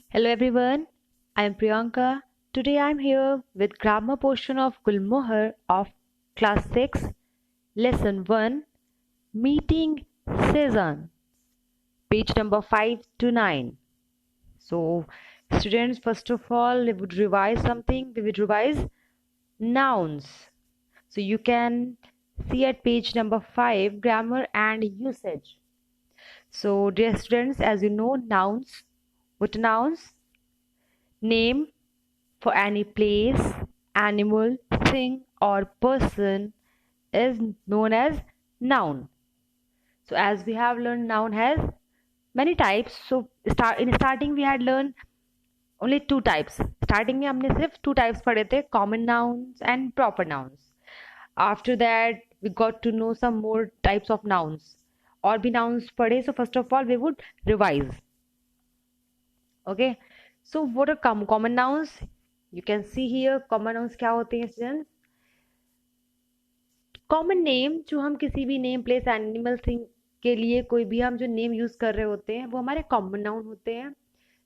Hello everyone, I am Priyanka. Today I am here with grammar portion of Gulmohar of class 6, lesson 1, meeting season, page number 5 to 9. So students, first of all, we would revise something. We would revise nouns. So you can see at page number 5, grammar and usage. So dear students, as you know, nouns. What are nouns? Name for any place, animal, thing, or person is known as noun. So as we have learned, noun has many types. So in starting we had learned only two types. Starting में हमने सिर्फ two types पढ़े थे, common nouns and proper nouns. After that we got to know some more types of nouns. और भी nouns पढ़े. So first of all we would revise. Okay. So what are common nouns? You can see here common nouns क्या होते हैं students? Common name जो हम किसी भी नेम प्लेस एनिमल थिंग के लिए कोई भी हम जो नेम यूज कर रहे होते हैं वो हमारे कॉमन नाउन होते हैं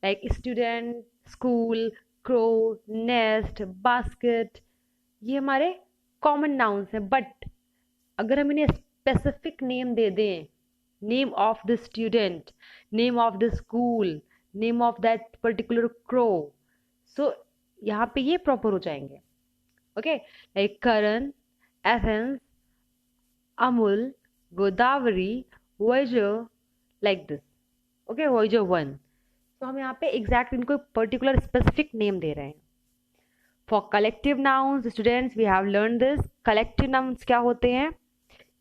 like student, school, crow, nest, basket, ये हमारे कॉमन नाउन्स हैं. बट अगर हम इन्हें स्पेसिफिक नेम दे दें, name of the student, name of the school, name of that particular crow, so यहाँ पे ये प्रॉपर हो जाएंगे. Okay, like Karan, Athens, Amul, Godavari, Voyager, like this. Okay, Voyager 1. तो हम यहाँ पे एग्जैक्ट इनको पर्टिकुलर स्पेसिफिक नेम दे रहे हैं. For collective nouns students we have learn this. Collective nouns क्या होते हैं?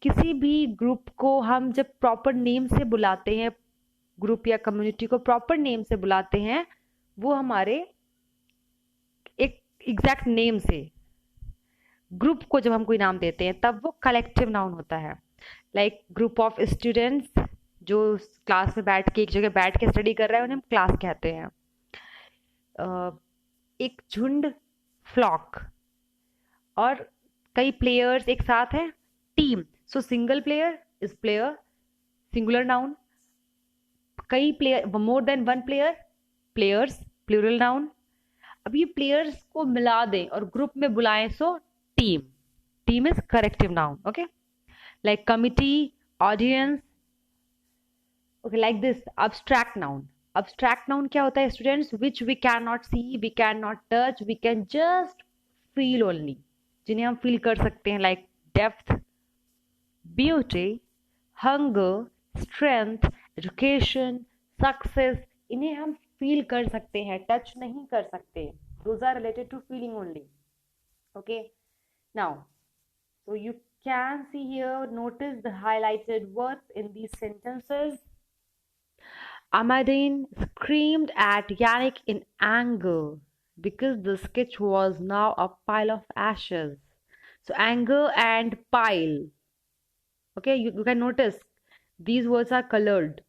किसी भी ग्रुप को हम जब प्रॉपर नेम से बुलाते हैं, ग्रुप या कम्युनिटी को प्रॉपर नेम से बुलाते हैं, वो हमारे एक एग्जैक्ट नेम से ग्रुप को जब हम कोई नाम देते हैं तब वो कलेक्टिव नाउन होता है. लाइक ग्रुप ऑफ स्टूडेंट्स जो क्लास में बैठ के एक जगह बैठ के स्टडी कर रहे हैं उन्हें हम क्लास कहते हैं. एक झुंड, फ्लॉक, और कई प्लेयर्स एक साथ हैं, team. So single player is player, singular noun. कई player, more than one player, players, plural noun. अब ये प्लेयर्स को मिला दें और ग्रुप में बुलाएं, सो team. Team is corrective noun. Okay, like committee, audience. Okay, like this. Abstract noun. Abstract noun क्या होता है students? Which we cannot see, we cannot touch, we can just feel only. जिन्हें हम feel कर सकते हैं, like depth, beauty, hunger, strength, education, success. इन्हें हम feel कर सकते हैं, touch नहीं कर सकते. Those are related to feeling only. Okay. Now, so you can see here, notice the highlighted words in these sentences. Amadine screamed at Yannick in anger because the sketch was now a pile of ashes. So anger and pile. Okay, you can notice these words are colored.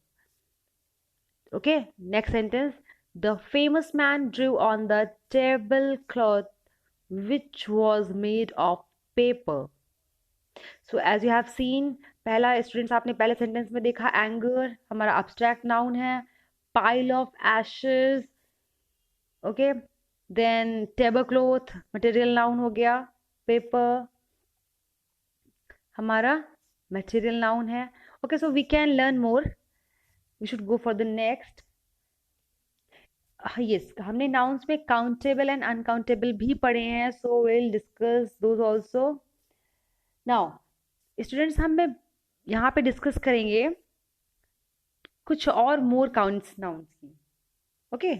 Okay, next sentence. The famous man drew on the tablecloth which was made of paper. So as you have seen, पहला students आपने पहले sentence में देखा, anger हमारा abstract noun है, pile of ashes. Okay, then table cloth material noun हो गया, paper हमारा मटेरियल नाउन है. Okay, so we can learn more. We should go for the next. Yes, हमने नाउन्स में काउंटेबल एंड अनकाउंटेबल भी पढ़े हैं, so will discuss those also. Now students, हम यहाँ पे डिस्कस करेंगे कुछ और मोर काउंट्स नाउन्स की. Okay,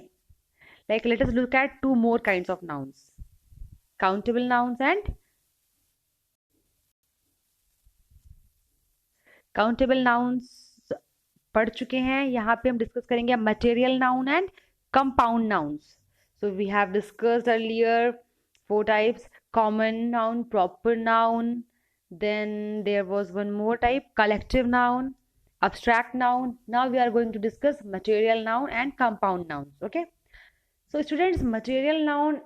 like let us look at two more kinds of nouns, countable nouns and countable nouns पढ़ चुके हैं. यहाँ पे हम डिस्कस करेंगे material noun and compound nouns. So we have discussed earlier 4 types: common noun, proper noun, then there was one more type, collective noun, abstract noun. Now we are going to discuss material noun and compound nouns. Okay, so students, material noun,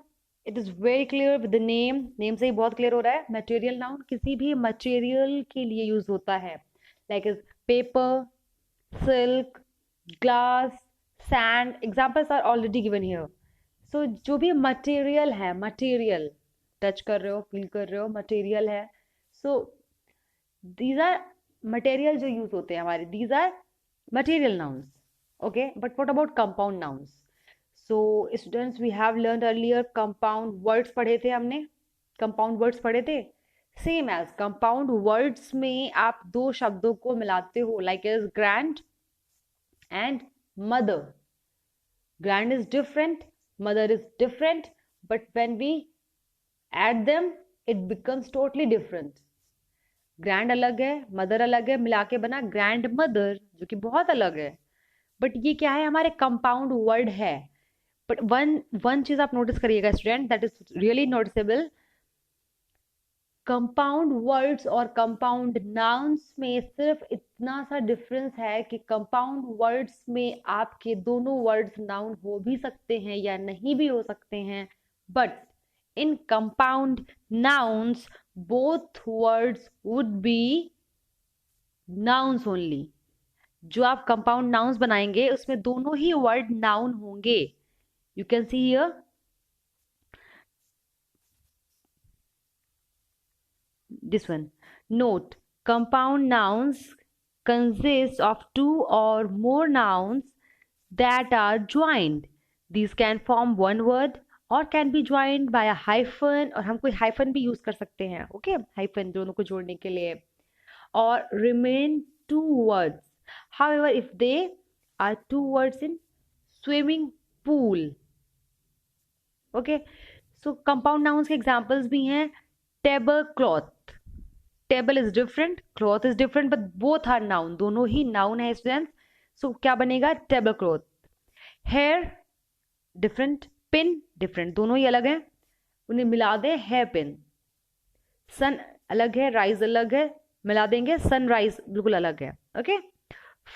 it is very clear with the name से ही बहुत clear हो रहा है. material noun किसी भी material के लिए use होता है, like is paper, silk, glass, sand, examples are already given here. So जो भी मटेरियल है, मटेरियल टच कर रहे हो, फील कर रहे हो, मटेरियल है. So these are मटेरियल जो यूज होते हैं हमारे, these are material nouns. Okay, but what about compound nouns? So students, we have learned earlier compound words पढ़े थे हमने, compound words पढ़े थे. सेम एज कंपाउंड वर्ड्स में आप दो शब्दों को मिलाते हो, like is grand and mother. Grand is different, mother is different, but when we add them it becomes totally different. Grand अलग है, मदर अलग है, मिला के बना ग्रैंड मदर, जो कि बहुत अलग है. बट ये क्या है, हमारे कंपाउंड वर्ड है. बट वन चीज आप नोटिस करिएगा student, that is really noticeable. Compound words और कंपाउंड नाउन्स में सिर्फ इतना सा डिफरेंस है कि कंपाउंड वर्ड्स में आपके दोनों वर्ड्स नाउन हो भी सकते हैं या नहीं भी हो सकते हैं, but in compound nouns both words would be nouns only. जो आप कंपाउंड नाउन्स बनाएंगे उसमें दोनों ही वर्ड नाउन होंगे. You can see here, this one. Note, compound nouns consist of two or more nouns that are joined. These can form one word or can be joined by a hyphen, और हम कोई hyphen भी use कर सकते हैं. Okay, hyphen दोनों को जोड़ने के लिए. Or remain two words. However, if they are two words in swimming pool. Okay, so compound nouns के examples भी हैं. Tablecloth. Table is different, cloth is different, but both are noun. दोनों ही नाउन है स्टूडेंट्स. सो क्या बनेगा, table cloth. Hair different, pin different, दोनों ही अलग हैं, उन्हें मिला दें हेयर पिन. सन अलग है, राइज अलग है, मिला देंगे सनराइज, बिल्कुल अलग है. ओके,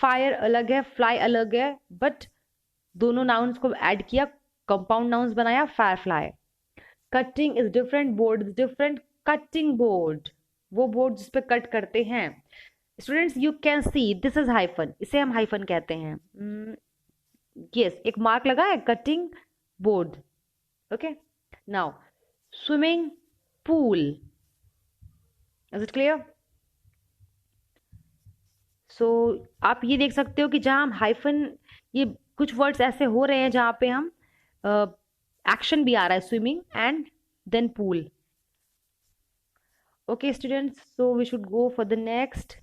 फायर अलग है, फ्लाई अलग है, बट दोनों नाउन्स को ऐड किया, कंपाउंड नाउन्स बनाया, fire fly. Cutting is different, board is different, cutting board, वो बोर्ड जिस पे कट करते हैं. Students, you can see this is hyphen, इसे हम हाइफन कहते हैं. यस, एक मार्क लगा है, cutting board. Okay, now swimming pool. Is it clear? So आप ये देख सकते हो कि जहां हम हाइफन, ये कुछ वर्ड्स ऐसे हो रहे हैं जहां पे हम एक्शन भी आ रहा है, swimming and then pool. Okay students, so we should go for the next.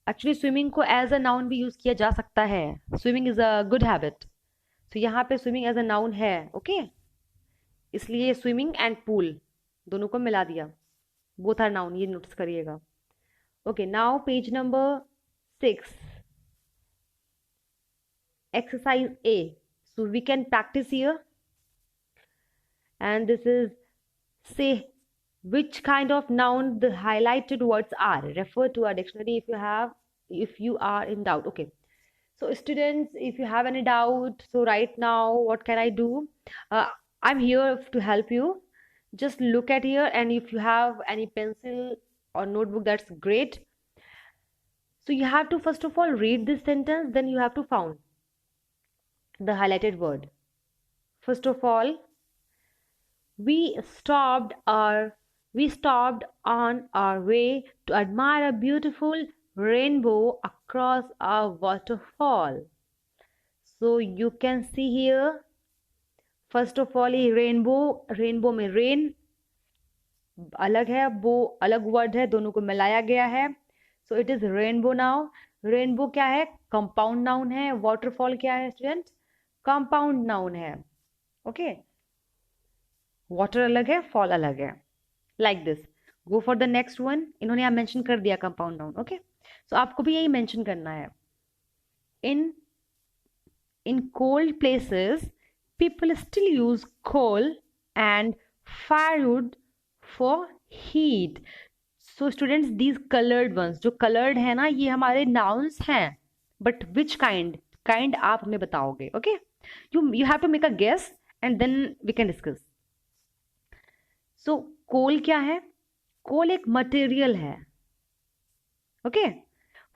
Actually swimming को as a noun भी यूज किया जा सकता है. Swimming is a good habit. So यहाँ पे swimming as a noun है. Okay, इसलिए swimming and pool दोनों को मिला दिया. Both are noun, ये नोटिस करिएगा. Okay, now page number 6. Exercise A. So we can practice here. And this is, say which kind of noun the highlighted words are. Refer to our dictionary if you are in doubt. Okay, so students, if you have any doubt, so right now what can I do? I'm here to help you. Just look at here, and if you have any pencil or notebook, that's great. So you have to first of all read this sentence, then you have to found the highlighted word. First of all, we stopped on our way to admire a beautiful rainbow across a waterfall. So you can see here, first of all, ये rainbow में rain अलग है, वो अलग word है, दोनों को मिलाया गया है. So it is rainbow now. Rainbow क्या है, कंपाउंड नाउन है. waterfall क्या है स्टूडेंट, कंपाउंड नाउन है. ओके, वाटर अलग है, फॉल अलग है. Like this. Go for the next one. इन्होंने यहाँ मेंशन कर दिया कंपाउंड नाउन. ओके, सो आपको भी यही मेंशन करना है. In cold places people still use coal and firewood for heat. So students, these coloured ones, जो कलर्ड है ना, ये हमारे नाउन्स हैं, बट विच काइंड आप हमें बताओगे. Okay, you have to make a guess and then we can discuss. So coal क्या है, कोल एक मटेरियल है. ओके,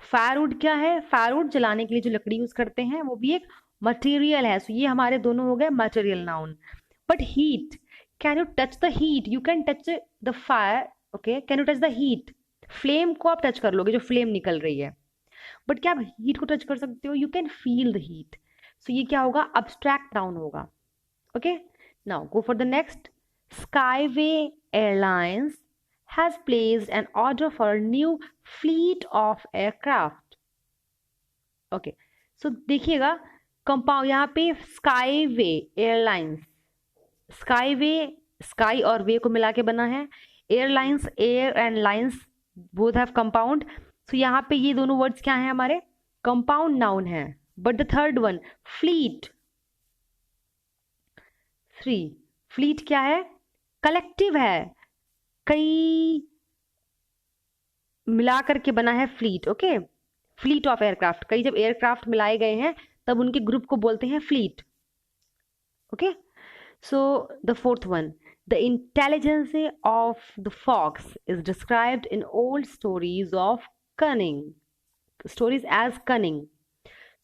फायरवुड क्या है? फायरवुड जलाने के लिए जो लकड़ी यूज करते हैं वो भी एक मटेरियल है, सो ये हमारे दोनों हो गए material noun. But heat, can you touch the heat? You can touch the fire. Okay, can you touch the heat? Flame को आप टच कर लोगे, जो फ्लेम निकल रही है. बट क्या आप हीट को टच कर सकते हो? You can feel the heat. So ये क्या होगा? अब्स्ट्रैक्ट नाउन होगा. Okay, now go for the next. Skyway airlines has placed an order for a new fleet of aircraft. Okay, so देखिएगा कंपाउंड यहाँ पे स्काईवे एयरलाइंस, स्काईवे स्काई और वे को मिला के बना है. Airlines, air and lines both have compound. So यहाँ पे ये दोनों वर्ड्स क्या हैं हमारे? कंपाउंड नाउन है. But the third one fleet, fleet क्या है? कलेक्टिव है, कई मिला करके बना है fleet. Okay, fleet of aircraft, कई जब एयरक्राफ्ट मिलाए गए हैं तब उनके ग्रुप को बोलते हैं fleet. Okay, so the fourth one, the intelligence of the fox is described in old stories of cunning, stories as cunning.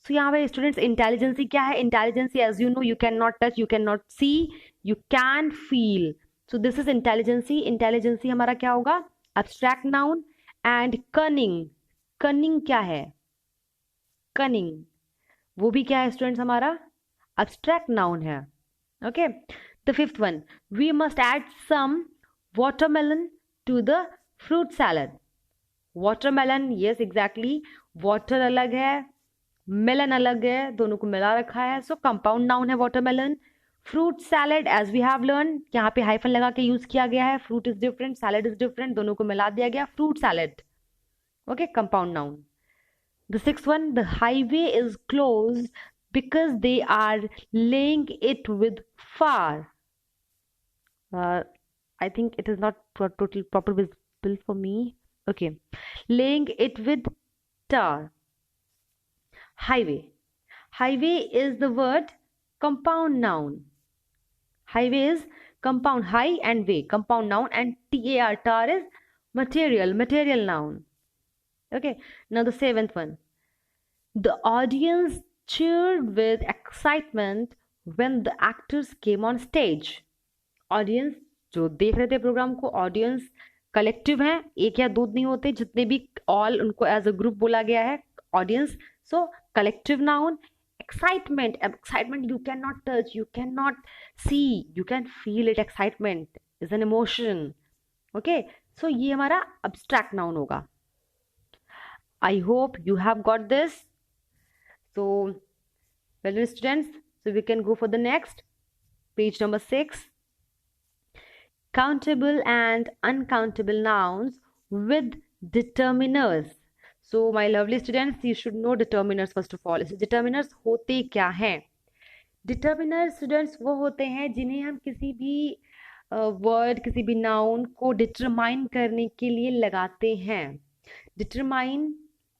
So यहाँ पे स्टूडेंट्स इंटेलिजेंसी क्या है? Intelligence as you know, you can not touch, you can not see, you can feel. So this is intelligence. Intelligence हमारा क्या होगा? Abstract noun. And cunning, cunning क्या है? Cunning वो भी क्या है स्टूडेंट्स? हमारा एब्स्ट्रैक्ट नाउन है. Okay, the fifth one, we must add some watermelon to the fruit salad. Watermelon, yes exactly, water अलग है, मेलन अलग है, दोनों को मिला रखा है. सो कंपाउंड नाउन है watermelon. Fruit salad as we have learn, यहाँ पे हाइफन लगा के यूज किया गया है. Fruit is different, salad is different, दोनों को मिला दिया गया, fruit salad. Okay, compound noun. The sixth one, the highway is closed because they are laying it with far. I think it is not totally proper visible for me. Okay, laying it with tar. Highway, highway is the word compound noun. Highway is compound, high and way compound noun, and tar, tar is material, material noun. Okay, now the seventh one, the audience cheered with excitement when the actors came on stage. Audience जो देख रहे थे programme को, audience collective है, एक या दो नहीं होते, जितने भी ऑल उनको एज अ ग्रुप बोला गया है audience. So collective noun. Excitement, excitement you can not touch, you can not see, you can feel it. Excitement is an emotion. Okay, so ये हमारा अब्स्ट्रैक्ट नाउन होगा. I hope you have got this. So, well students, so we can go for the next page number 6. Countable and uncountable nouns with determiners. So my lovely students, you should know determiners first of all. Determiners होते क्या हैं? Determiners students वो होते हैं जिन्हें हम किसी भी वर्ड, किसी भी नाउन को डिटरमाइन करने के लिए लगाते हैं. Determine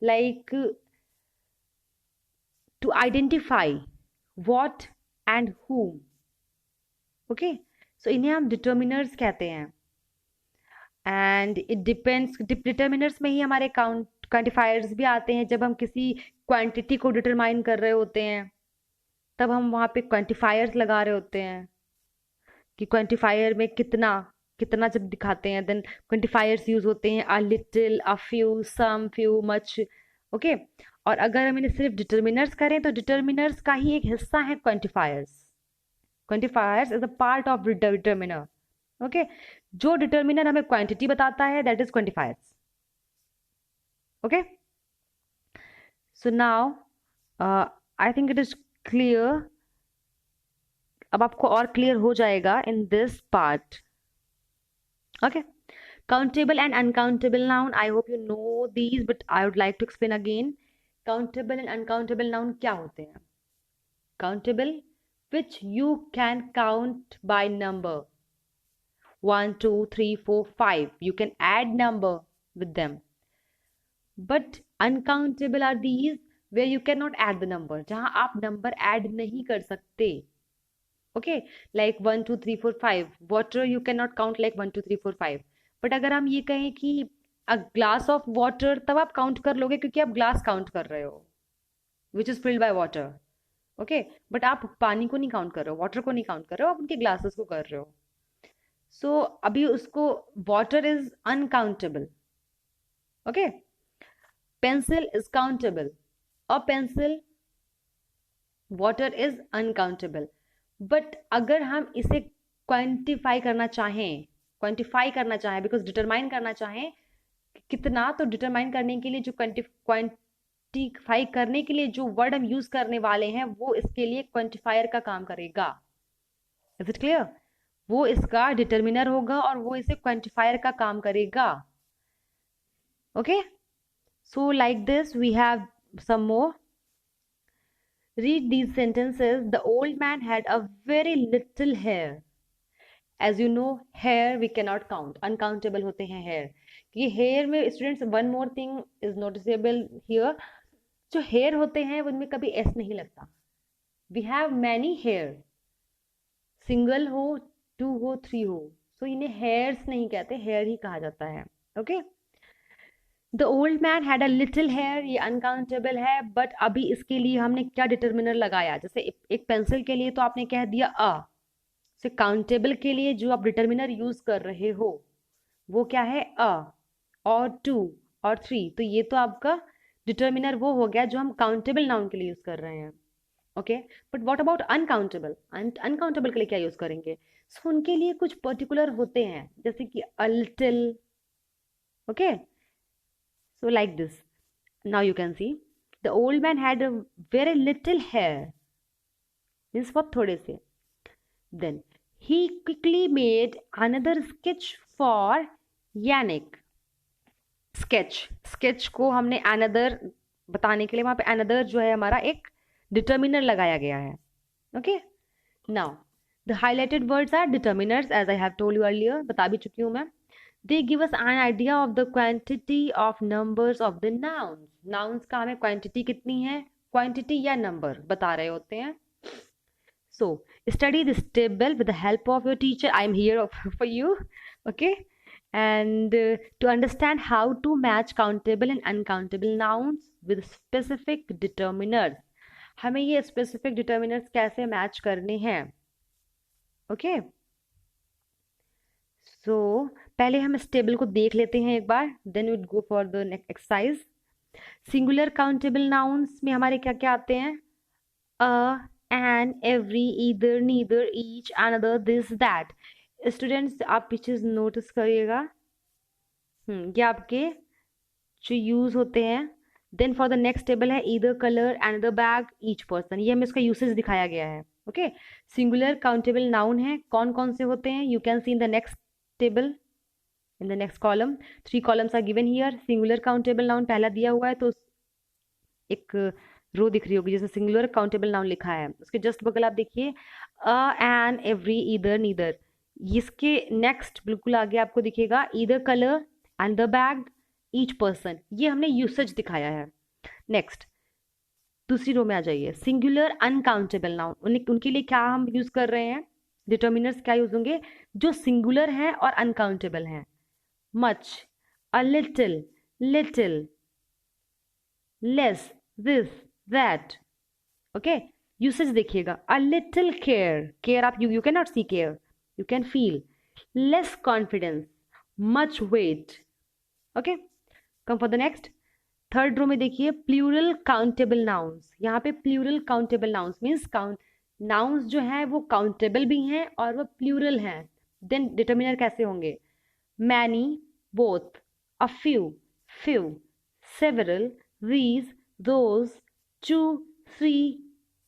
like to identify what and whom. Okay, so इन्हें हम determiners कहते हैं. And it depends, determiners में ही हमारे quantifiers भी आते हैं. जब हम किसी क्वांटिटी को डिटरमाइन कर रहे होते हैं तब हम वहाँ पे क्वांटिफायर्स लगा रहे होते हैं कि क्वांटिफायर में कितना कितना जब दिखाते हैं, देन क्वांटिफायर्स यूज होते हैं. A little, a few, some, few, much. Okay, और अगर हम इन्हें सिर्फ डिटर्मिनर्स करें तो डिटर्मिनर्स का ही एक हिस्सा है quantifiers. Quantifiers is a part of determiner. Okay, जो डिटर्मिनर हमें क्वांटिटी बताता है that is quantifiers. Okay, so now I think it is clear. अब आपको और क्लियर हो जाएगा in this part. Okay, countable and uncountable noun, I hope you know these, but I would like to explain again. Countable and uncountable noun क्या होते हैं? Countable, which you can count by number. 1, 2, 3, 4, 5. You can add number with them. But uncountable are these where you cannot add the number. जहाँ आप number add नहीं कर सकते. Okay, like 1, 2, 3, 4, 5. Water you cannot count like 1, 2, 3, 4, 5. But अगर हम ये कहें कि अ ग्लास ऑफ वाटर, तब आप काउंट कर लोगे क्योंकि आप ग्लास काउंट कर रहे हो which is filled by water, okay. But आप पानी को नहीं काउंट कर रहे हो, वाटर को नहीं काउंट कर रहे हो, आप उनके ग्लासेस को कर रहे हो। सो अभी उसको water is uncountable, okay. Pencil is countable, a pencil, water is uncountable. But अगर हम इसे क्वांटिफाई करना चाहें बिकॉज डिटरमाइन करना चाहें कितना, तो डिटरमाइन करने के लिए जो क्वांटिफाई करने के लिए जो वर्ड हम यूज करने वाले हैं वो इसके लिए क्वांटिफायर का काम करेगा। Is it clear? वो इसका डिटर्मिनर होगा और वो इसे क्वांटिफायर का काम करेगा, okay. So like this we have some more. Read these sentences. The old man had a very little hair. As you know, hair we cannot count. Uncountable होते हैं hair. ये hair में students one more thing is noticeable here. जो hair होते हैं उनमें कभी s नहीं लगता. We have many hair. Single हो, two हो, three हो. So इन्हें hairs नहीं कहते, hair ही कहा जाता है. Okay? The old man had a little hair, ये अनकाउंटेबल है, बट अभी इसके लिए हमने क्या डिटर्मिनर लगाया? जैसे एक पेंसिल के लिए तो आपने कह दिया अ, से काउंटेबल के लिए जो आप डिटर्मिनर यूज कर रहे हो वो क्या है? अ और टू और थ्री। तो ये तो आपका डिटर्मिनर वो हो गया जो हम काउंटेबल नाउन के लिए यूज कर रहे हैं, okay. But what about uncountable? Uncountable के लिए क्या यूज करेंगे? सो उनके लिए कुछ पर्टिकुलर होते हैं, जैसे कि a little, okay. So like this. Now you can see the old man had a very little hair. Means बहुत थोड़े से. Then he quickly made another sketch for Yannick. Sketch को हमने another बताने के लिए वहां पे another जो है हमारा एक determiner लगाया गया है. Okay. Now the highlighted words are determiners as I have told you earlier. बता भी चुकी हूँ मैं. They give us an idea of the quantity of numbers of the nouns. Nouns का हमें quantity कितनी है, quantity या number बता रहे होते हैं. So study this table with the help of your teacher. I am here for you, okay? And to understand how to match countable and uncountable nouns with specific determiners. हमें ये specific determiners कैसे match करने हैं, okay? सो पहले हम इस table को देख लेते हैं एक बार, then we go for the next exercise. Singular countable nouns में हमारे क्या क्या आते हैं? A, an, every, either, neither, each, another, this, that. Students आप पीछे नोटिस करिएगा, ये आपके जो यूज होते हैं. Then for the next table है either, colour, another, bag, each person. ये हमें इसका यूसेज दिखाया गया है, ओके. सिंगुलर काउंटेबल नाउन है, कौन कौन से होते हैं? You can C in the next table in the next column. 3 columns are given here. Singular countable noun पहला दिया हुआ है तो एक रो दिख रही होगी जैसे सिंगुलर काउंटेबल नाउन लिखा है, उसके जस्ट बगल आप देखिए अ, एन, एवरी, ईदर, नीदर. इसके नेक्स्ट बिल्कुल आगे आपको दिखेगा either, colour, and the bag, each person. ये हमने यूसेज दिखाया है. नेक्स्ट दूसरी रो में आ जाइए. सिंगुलर अनकाउंटेबल नाउन, उनके लिए क्या हम यूज कर रहे हैं? डिटर्मिनर्स क्या यूज होंगे? जो सिंगुलर हैं और अनकाउंटेबल हैं. Much, a little, little, less, this, that, okay. Usage देखिएगा. अ लिटिल केयर, केयर आप you can not see care, you can feel. Less confidence, much weight, okay. Come for the next. Third row में देखिए plural countable nouns. यहाँ पे plural countable nouns means nouns जो है वो countable भी हैं और वो प्लूरल हैं. देन डिटर्मिनर कैसे होंगे? Many, both, a few, several, these, those, two, three,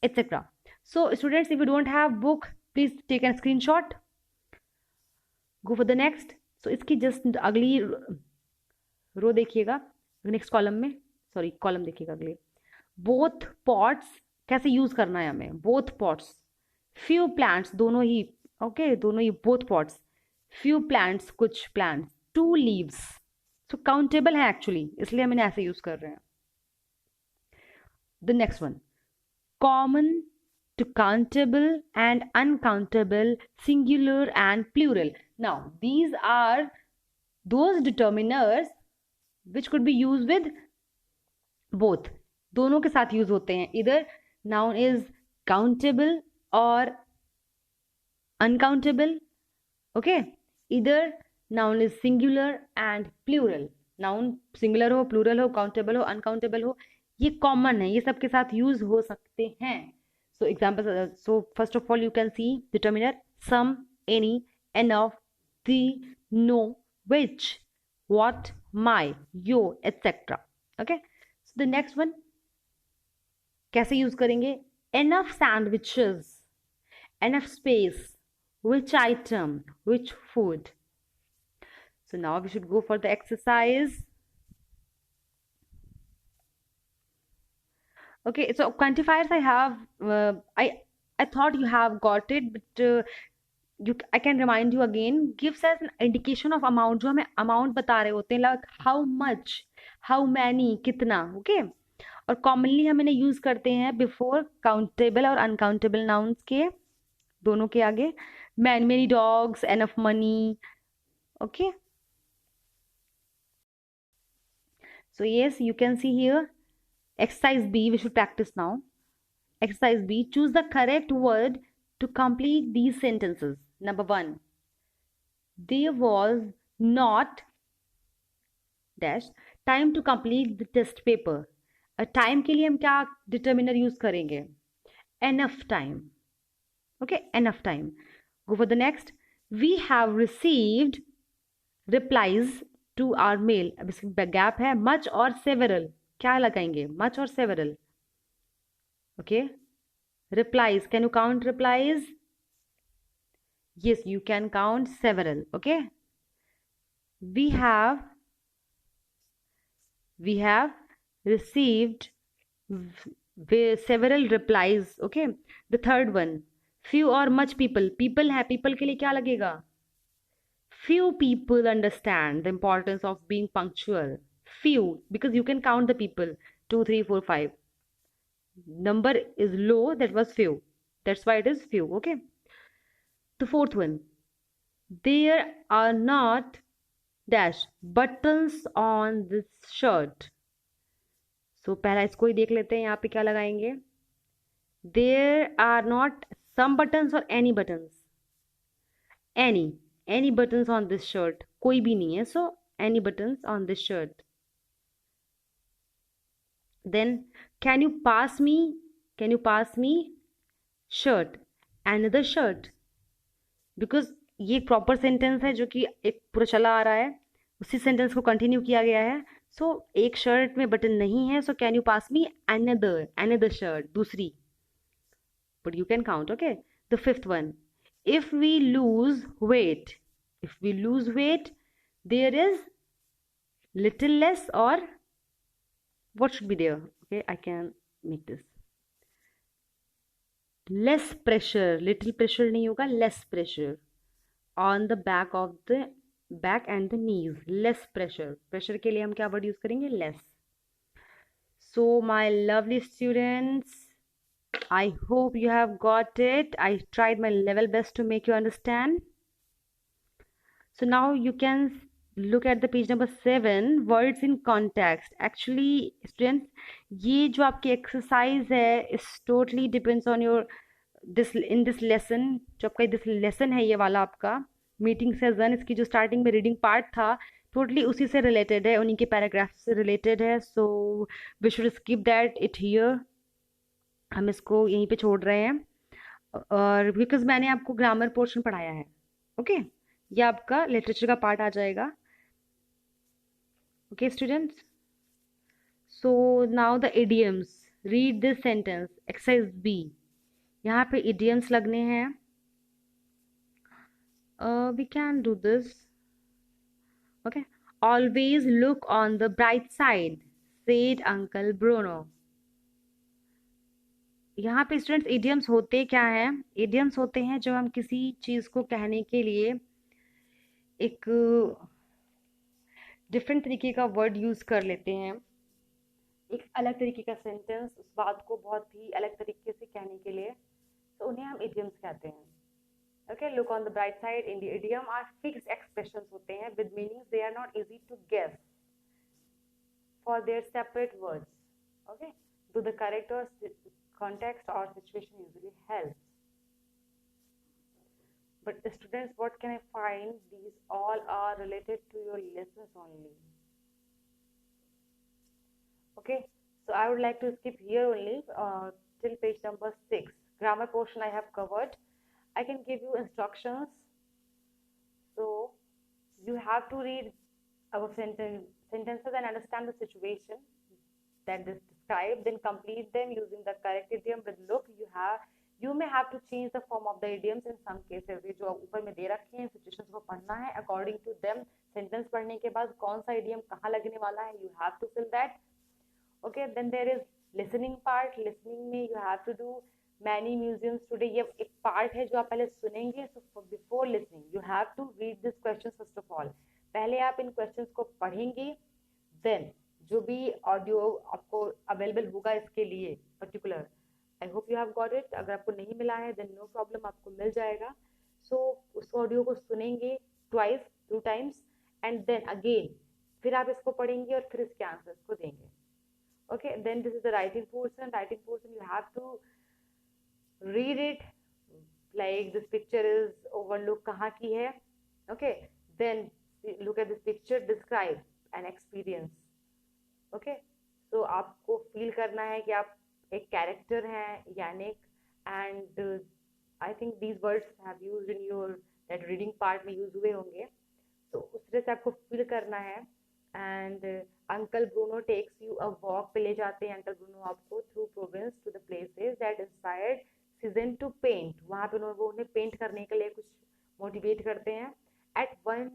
etc. So students, if you don't have book, please take a screenshot. Go for the next. So इसकी जस्ट अगली रो देखिएगा, नेक्स्ट कॉलम में, sorry column देखिएगा अगले. Both pots कैसे use करना है हमें? Both pots. फ्यू प्लांट्स, दोनों ही, ओके, दोनों ही बोथ पॉट्स. फ्यू प्लांट्स, कुछ plants. Two leaves. So countable है एक्चुअली, इसलिए हम इन्हें ऐसे यूज कर रहे हैं. The next one, common to countable and uncountable, singular and plural. Now these are those determiners which could be use with both, दोनों के साथ यूज होते हैं. इधर नाउन इज काउंटेबल और अनकाउंटेबल. ओके, इधर noun is singular and plural. Noun singular हो, plural हो, काउंटेबल हो, अनकाउंटेबल हो, ये कॉमन है, ये सबके साथ यूज हो सकते हैं. So example, so first of all you can see determiner some, any, enough, the, no, which, what, my, your, etc. Okay, so the next one कैसे यूज करेंगे? enough sandwiches, enough space, which item, which food. So now we should go for the exercise. Okay, so quantifiers I have, I thought you have got it, but I can remind you again. Gives us an indication of amount, जो हमें amount बता रहे होते हैं, like how much, how many, कितना. okay, और commonly हम इन्हें use करते हैं before countable और uncountable nouns के, दोनों के आगे. many dogs, enough money. okay, so yes, you can see here exercise B. We should practice now. Exercise B, choose the correct word to complete these sentences. Number 1, there was not dash time to complete the test paper. Time के लिए हम क्या determiner use करेंगे? enough time. okay, enough time. Go for the next. We have received replies to our mail. अब इसमें gap है. much और several, क्या लगाएंगे? much और several. okay, replies, can you count replies? yes, you can count several. okay, we have received several replies. okay, the third one, few or much people. people है, people के लिए क्या लगेगा? few people understand the importance of being punctual. few, because you can count the people, 2 3 4 5. number is low, that was few, that's why it is few. okay, the fourth one, there are not dash buttons on this shirt. so पहला इसको ही देख लेते हैं. यहाँ पे क्या लगाएंगे? there are not some buttons or any buttons. any buttons on this shirt, कोई भी नहीं है. so any buttons on this shirt. then can you pass me shirt, another shirt, because ये एक प्रॉपर सेंटेंस है जो कि एक पूरा चला आ रहा है, उसी सेंटेंस को कंटिन्यू किया गया है. सो एक शर्ट में बटन नहीं है, so can you pass me another shirt, दूसरी, but you can count. Okay, the fifth one, if we lose weight there is little less, और what should be there? okay, I can make this less pressure. little pressure नहीं होगा, less pressure on the back and the knees. less pressure के लिए हम क्या word use करेंगे? less. so my lovely students, I hope you have got it. I tried my level best to make you understand. so now you can look at the page number 7, words in context. actually students, ये जो आपकी exercise है is totally depends on your this lesson. जो आपका this lesson है, ये वाला आपका मीटिंग सेशन, इसकी जो स्टार्टिंग में रीडिंग पार्ट था, टोटली उसी से रिलेटेड है, उन्हीं के पैराग्राफ से रिलेटेड है. So we should skip that it here. हम इसको यहीं पे छोड़ रहे हैं, और बिकॉज मैंने आपको ग्रामर पोर्शन पढ़ाया है. ओके, ये आपका लिटरेचर का पार्ट आ जाएगा. Okay students, so now the idioms. Read this sentence. Exercise B. यहाँ पे इडियम्स लगने हैं. we can do this. okay, always look on the bright side, said Uncle Bruno. यहाँ पे स्टूडेंट्स इडियम्स होते क्या हैं? इडियम्स होते हैं जब हम किसी चीज को कहने के लिए एक डिफरेंट तरीके का वर्ड यूज कर लेते हैं, एक अलग तरीके का सेंटेंस, उस बात को बहुत ही अलग तरीके से कहने के लिए, तो उन्हें हम इडियम्स कहते हैं. okay, look on the bright side in the idiom are fixed expressions होते हैं with meanings they are not easy to guess. for their separate words. Okay, do the correct or context or situation usually helps. But students, what can I find? These all are related to your lessons only. Okay, so I would like to skip here only till page number 6. Grammar portion I have covered. I can give you instructions. So you have to read our sentences and understand the situation that is described, then complete them using the correct idiom with look. You may have to change the form of the idioms in some cases. ये जो ऊपर में दे रखे हैं situations को पढ़ना है according to them. Sentence पढ़ने के बाद कौन सा इडियम कहाँ लगने वाला है, you have to fill that. Okay, then there is listening part. Listening में you have to do many museums today. ये एक part है जो आप पहले सुनेंगे. So before listening you have to read this questions first of all. पहले आप इन questions को पढ़ेंगे, then जो भी ऑडियो आपको अवेलेबल होगा इसके लिए particular, I hope you have got it. अगर आपको नहीं मिला है देन नो प्रॉब्लम, आपको मिल जाएगा. सो उस ऑडियो को सुनेंगे twice, 2 times, and then again फिर आप इसको पढ़ेंगे और फिर इसके आंसर्स को देंगे. Okay, then this is the writing portion. Writing portion you have to read it like this picture is overlook kahan ki hai. Okay, then look at this picture, describe an experience. Okay, so आपको feel करना है कि आप एक character हैं यानिक, and I think these words have used in your that reading part में use हुए होंगे. तो उस तरह से आपको feel करना है. And uncle Bruno takes you a walk पे ले जाते हैं अंकल ब्रूनो आपको through Provence to the places that inspired Cezanne to paint. वहाँ पे उन्हें पेंट करने के लिए कुछ मोटिवेट करते हैं. At one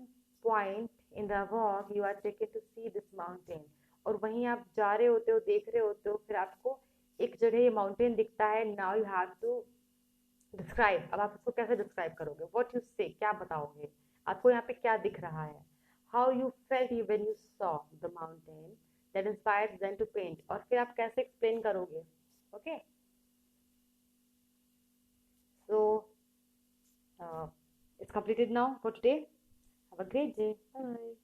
point in the walk you are taken to see this mountain. और वहीं आप जा रहे होते हो, देख रहे होते हो, फिर आपको एक जगह ये माउंटेन दिखता है. Now you have to describe. अब आप उसको कैसे डिस्क्राइब करोगे? व्हाट यू से, क्या बताओगे? आपको यहाँ पे क्या दिख रहा है? How you felt when you saw the mountain that inspired them to paint. और फिर आप कैसे explain करोगे? Okay, so it's completed now for today. Have a great day. Bye.